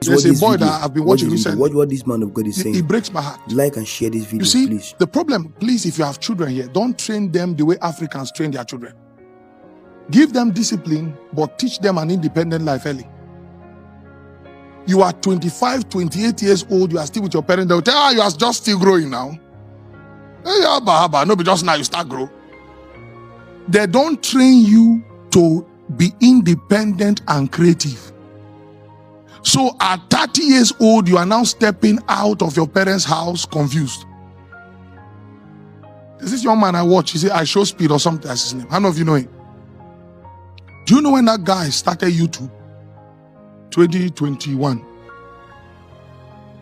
There's what a this boy video, that I've been watching recently. watch what this man of God is saying. He breaks my heart. Like and share this video, You see, please. the problem, please, if you have children here, don't train them the way Africans train their children. Give them discipline, but teach them an independent life early. You are 25, 28 years old, you are still with your parents, they'll tell you are just still growing now. Hey, no, but just now you start growing. They don't train you to be independent and creative. So at 30 years old, you are now stepping out of your parents' house confused. This is young man I watch. He said, I show speed or something. That's his name. How many of you know him? Do you know when that guy started YouTube? 2021.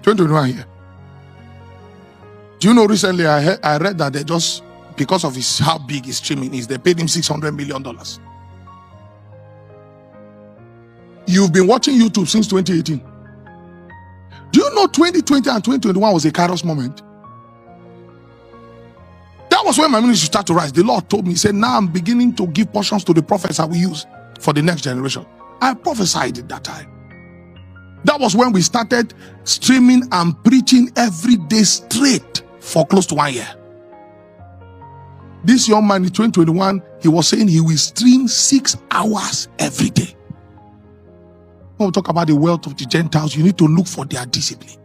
2021 here. Do you know recently I read that they just, because of how big his streaming is, they paid him $600 million. You've been watching YouTube since 2018. Do you know 2020 and 2021 was a kairos moment? That was when my ministry started to rise. The Lord told me, he said, now I'm beginning to give portions to the prophets I will use for the next generation. I prophesied at that time. That was when we started streaming and preaching every day straight for close to 1 year. This young man in 2021, he was saying he will stream 6 hours every day. When we talk about the wealth of the Gentiles, you need to look for their discipline.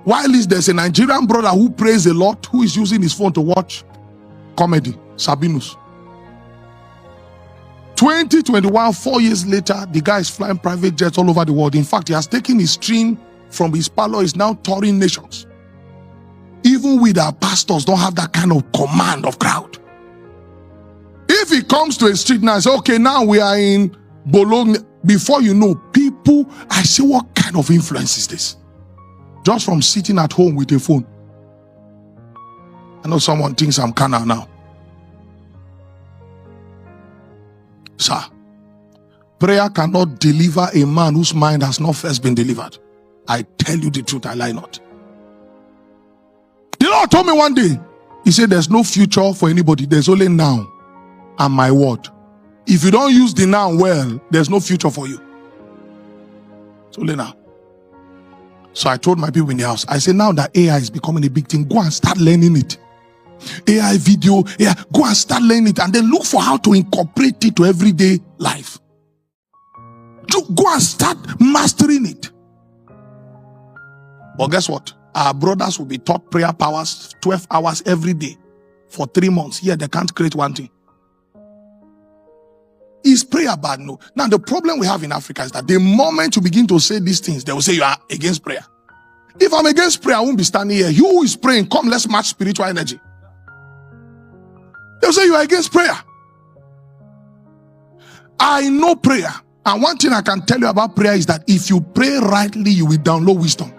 While there's a Nigerian brother who prays a lot, who is using his phone to watch comedy, Sabinus. 2021, 4 years later, the guy is flying private jets all over the world. In fact, he has taken his stream from his parlor, is now touring nations. Even with our pastors, don't have that kind of command of crowd. If he comes to a street now and says, okay, now we are in Bologna, before you know, people, I say, what kind of influence is this? Just from sitting at home with a phone. I know someone thinks I'm carnal now. Sir, prayer cannot deliver a man whose mind has not first been delivered. I tell you the truth, I lie not. The Lord told me one day, he said, there's no future for anybody. There's only now and my word. If you don't use the now well, there's no future for you. It's only now. So I told my people in the house, I said, now that AI is becoming a big thing, go and start learning it. AI video, go and start learning it and then look for how to incorporate it to everyday life. Go and start mastering it. But guess what? Our brothers will be taught prayer powers 12 hours every day for 3 months. Yeah, they can't create one thing. Is prayer bad? No. Now, the problem we have in Africa is that the moment you begin to say these things, they will say you are against prayer. If I'm against prayer, I won't be standing here. You who is praying, come, let's match spiritual energy. They'll say you are against prayer. I know prayer. And one thing I can tell you about prayer is that if you pray rightly, you will download wisdom.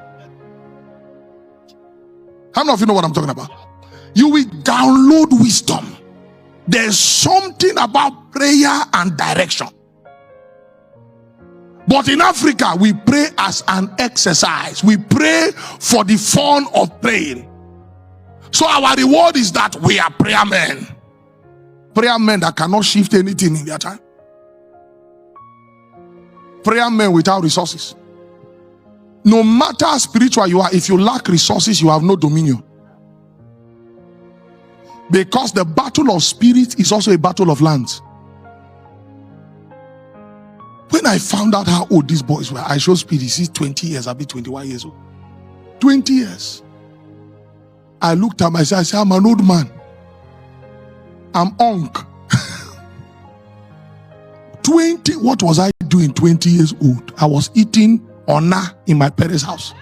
How many of you know what I'm talking about? You will download wisdom. There's something about prayer and direction. But in Africa, we pray as an exercise. We pray for the fun of praying. So our reward is that we are prayer men. Prayer men that cannot shift anything in their time. Prayer men without resources. No matter how spiritual you are, if you lack resources, you have no dominion. Because the battle of spirit is also a battle of lands. When I found out how old these boys were, I showed speed. He's 20 years, I'll be 21 years old. 20 years. I looked at myself, I said, I'm an old man. I'm unk. 20, what was I doing 20 years old? I was eating honor in my parents' house.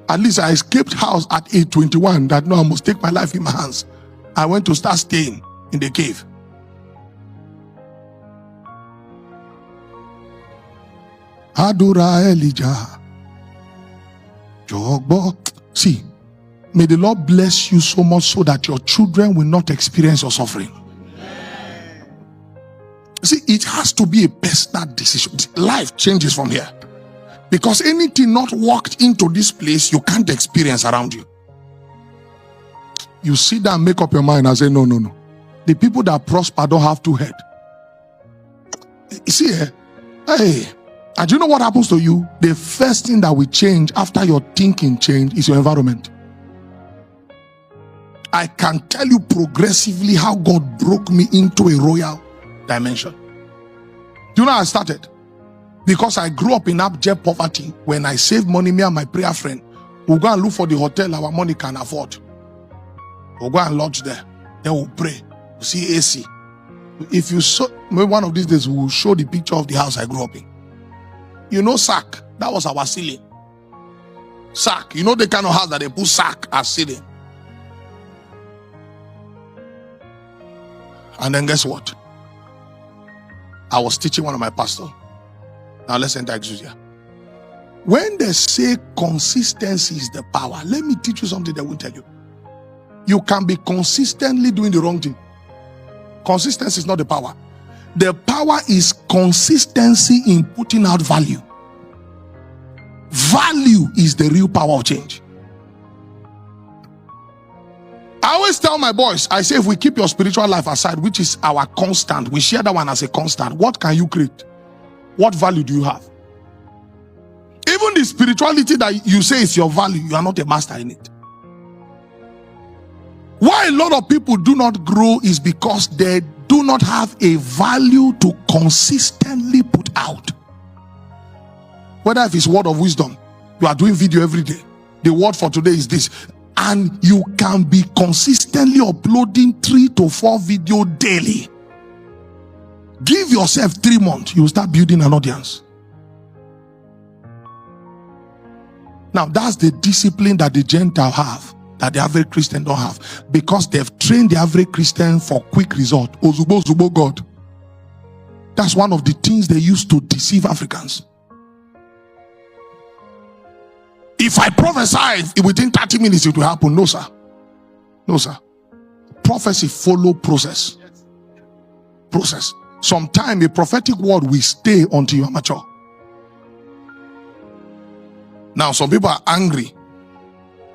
At least I escaped house at age 21 that no, I must take my life in my hands. I went to start staying in the cave. Adora Elijah. Jogbo. See, may the Lord bless you so much so that your children will not experience your suffering. See, it has to be a personal decision. Life changes from here. Because anything not walked into this place, you can't experience around you. You sit down, make up your mind and say, no. The people that prosper don't have two heads. You see, hey, And do you know what happens to you? The first thing that will change after your thinking change is your environment. I can tell you progressively how God broke me into a royal dimension. Do you know how I started? Because I grew up in abject poverty. When I saved money, me and my prayer friend, we'll go and look for the hotel our money can afford. We'll go and lodge there. Then we'll pray. We'll see AC. If you saw, maybe one of these days, we'll show the picture of the house I grew up in. You know sack? That was our ceiling. Sack. You know the kind of house that they put sack as ceiling. And then guess what? I was teaching one of my pastors. Now let's enter Exousia. When they say consistency is the power, let me teach you something they won't tell you. You can be consistently doing the wrong thing. Consistency is not the power. The power is consistency in putting out value. Value is the real power of change. I always tell my boys, I say, if we keep your spiritual life aside, which is our constant, we share that one as a constant, what can you create? What value do you have? Even the spirituality that you say is your value, you are not a master in it. Why a lot of people do not grow is because they do not have a value to consistently put out. Whether if it's word of wisdom, you are doing video every day. The word for today is this. And you can be consistently uploading 3 to 4 videos daily. Give yourself 3 months, you will start building an audience. Now, that's the discipline that the Gentile have, that the average Christian don't have, because they've trained the average Christian for quick result. Ozubo, Zubo, God. That's one of the things they use to deceive Africans. If I prophesy, within 30 minutes it will happen. No, sir. No, sir. Prophecy follow process. Process. Sometimes a prophetic word will stay until you are mature. Now, some people are angry.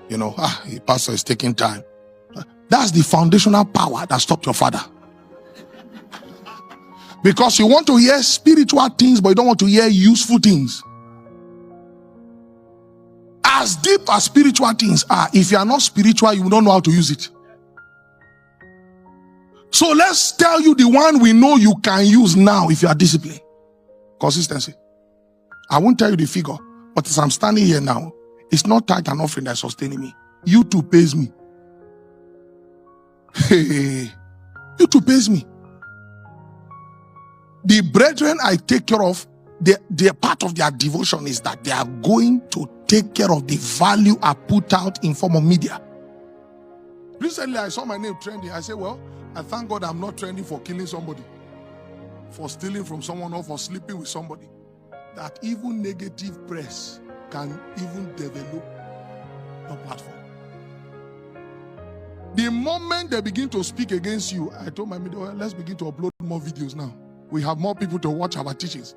You know, the pastor is taking time. That's the foundational power that stopped your father. Because you want to hear spiritual things, but you don't want to hear useful things. As deep as spiritual things are, if you are not spiritual, you don't know how to use it. So let's tell you the one we know you can use now if you are disciplined. Consistency. I won't tell you the figure, but as I'm standing here now, it's not tithe and offering that's sustaining me. YouTube pays me. Hey, YouTube pays me. The brethren I take care of, their part of their devotion is that they are going to take care of the value I put out in form of media. Recently, I saw my name trending. I said, well, I thank God I'm not trending for killing somebody, for stealing from someone, or for sleeping with somebody. That even negative press can even develop your platform. The moment they begin to speak against you, I told my media, well, let's begin to upload more videos now. We have more people to watch our teachings.